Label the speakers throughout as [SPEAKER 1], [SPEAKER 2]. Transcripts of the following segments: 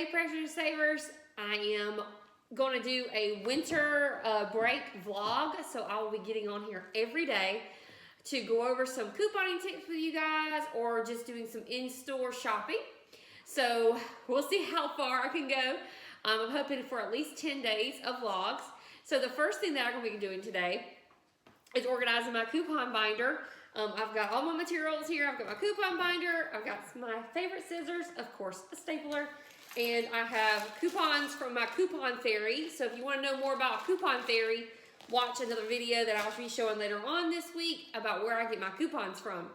[SPEAKER 1] Hey Pressure Savers, I am going to do a winter break vlog, so I will be getting on here every day to go over some couponing tips with you guys or just doing some in-store shopping. So we'll see how far I can go. I'm hoping for at least 10 days of vlogs. So the first thing that I'm going to be doing today is organizing my coupon binder. I've got all my materials here. I've got my coupon binder. I've got my favorite scissors, of course, a stapler. And I have coupons from my coupon theory. So if you want to know more about coupon theory, watch another video that I'll be showing later on this week about where I get my coupons from.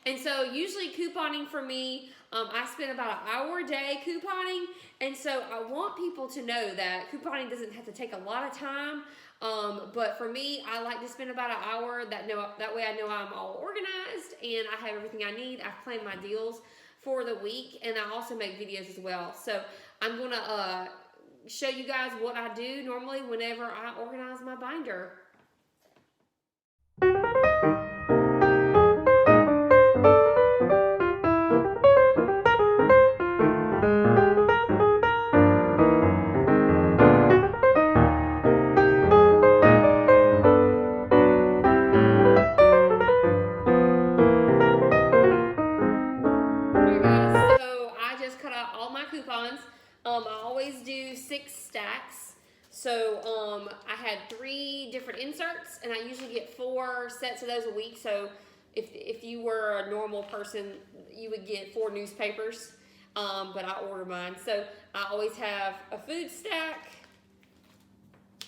[SPEAKER 1] And so usually couponing for me, I spend about an hour a day couponing. And so I want people to know that couponing doesn't have to take a lot of time. But for me, I like to spend about an hour. That way I know I'm all organized and I have everything I need. I've planned my deals for the week, and I also make videos as well. So I'm going to show you guys what I do normally whenever I organize my binder. I always do 6 stacks. So I had 3 different inserts, and I usually get 4 sets of those a week. So if you were a normal person, you would get 4 newspapers, but I order mine. So I always have a food stack.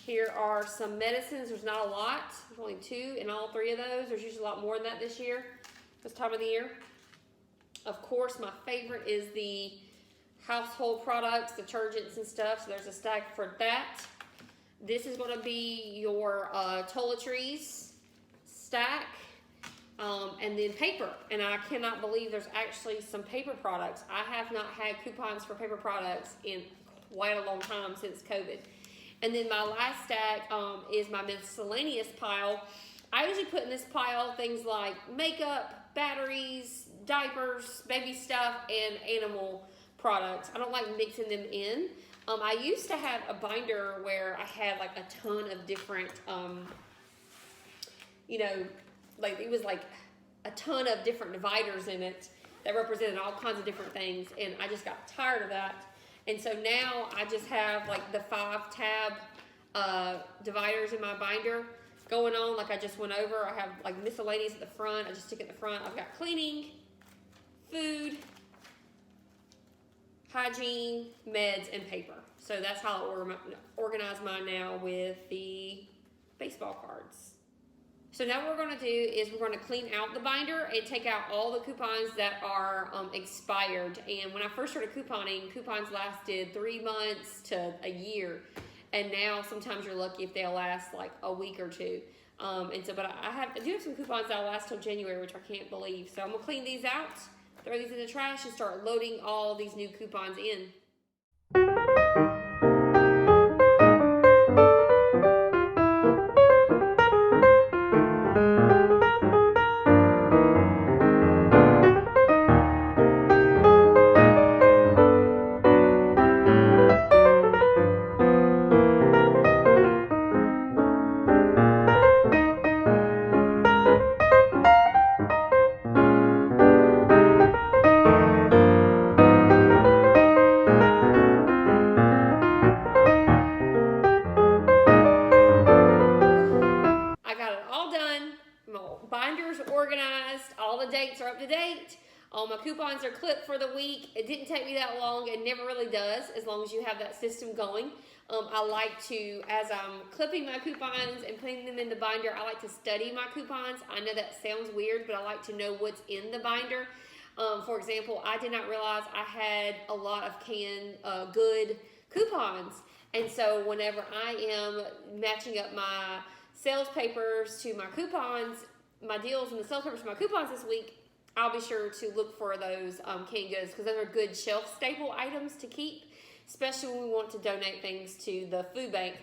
[SPEAKER 1] Here are some medicines. There's not a lot. There's only 2 in all 3 of those. There's usually a lot more than that this year, this time of the year. Of course, my favorite is the household products, detergents and stuff. So there's a stack for that. This is going to be your toiletries stack, and then paper. And I cannot believe there's actually some paper products. I have not had coupons for paper products in quite a long time since COVID. And then my last stack is my miscellaneous pile. I usually put in this pile things like makeup, batteries, diapers, baby stuff, and animal products. I don't like mixing them in. I used to have a binder where I had like a ton of different, like it was like a ton of different dividers in it that represented all kinds of different things, and I just got tired of that. And so now I just have like the 5 tab dividers in my binder going on, like I just went over. I have like miscellaneous at the front. I just stick at the front. I've got cleaning, food, hygiene, meds, and paper. So that's how I organize mine now with the baseball cards. So now what we're going to do is we're going to clean out the binder and take out all the coupons that are expired. And when I first started couponing, coupons lasted 3 months to a year. And now sometimes you're lucky if they'll last like a week or 2. But I do have some coupons that'll last till January, which I can't believe. So I'm going to clean these out, throw these in the trash, and start loading all these new coupons in. Organized, all the dates are up to date, all my coupons are clipped for the week. It didn't take me that long. It never really does, as long as you have that system going. I like to, as I'm clipping my coupons and putting them in the binder, I like to study my coupons. I know that sounds weird, but I like to know what's in the binder. For example, I did not realize I had a lot of canned good coupons, and so whenever I am matching up my sales papers to my coupons, my deals and the sales papers for my coupons this week, I'll be sure to look for those canned goods, because those are good shelf staple items to keep, especially when we want to donate things to the food bank.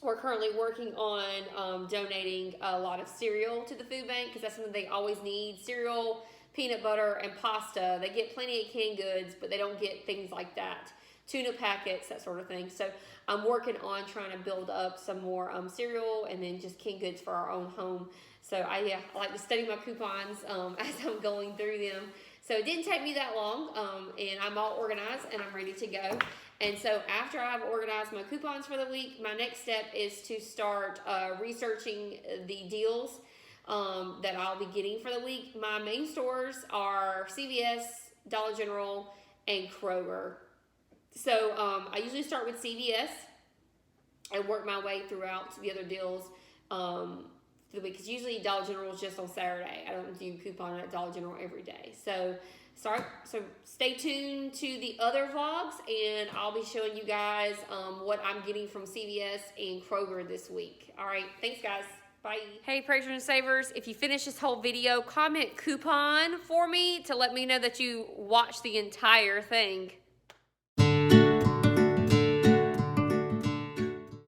[SPEAKER 1] We're currently working on donating a lot of cereal to the food bank, because that's something they always need. Cereal, peanut butter, and pasta. They get plenty of canned goods, but they don't get things like that tuna packets, that sort of thing. So I'm working on trying to build up some more cereal and then just canned goods for our own home. So I like to study my coupons as I'm going through them. So it didn't take me that long, and I'm all organized and I'm ready to go. And so after I've organized my coupons for the week, my next step is to start researching the deals that I'll be getting for the week. My main stores are CVS, Dollar General, and Kroger. So I usually start with CVS and work my way throughout the other deals for the week. Because usually Dollar General is just on Saturday. I don't do coupon at Dollar General every day. So stay tuned to the other vlogs, and I'll be showing you guys what I'm getting from CVS and Kroger this week. All right, thanks guys. Bye. Hey, Praisers and Savers, if you finish this whole video, comment coupon for me to let me know that you watched the entire thing.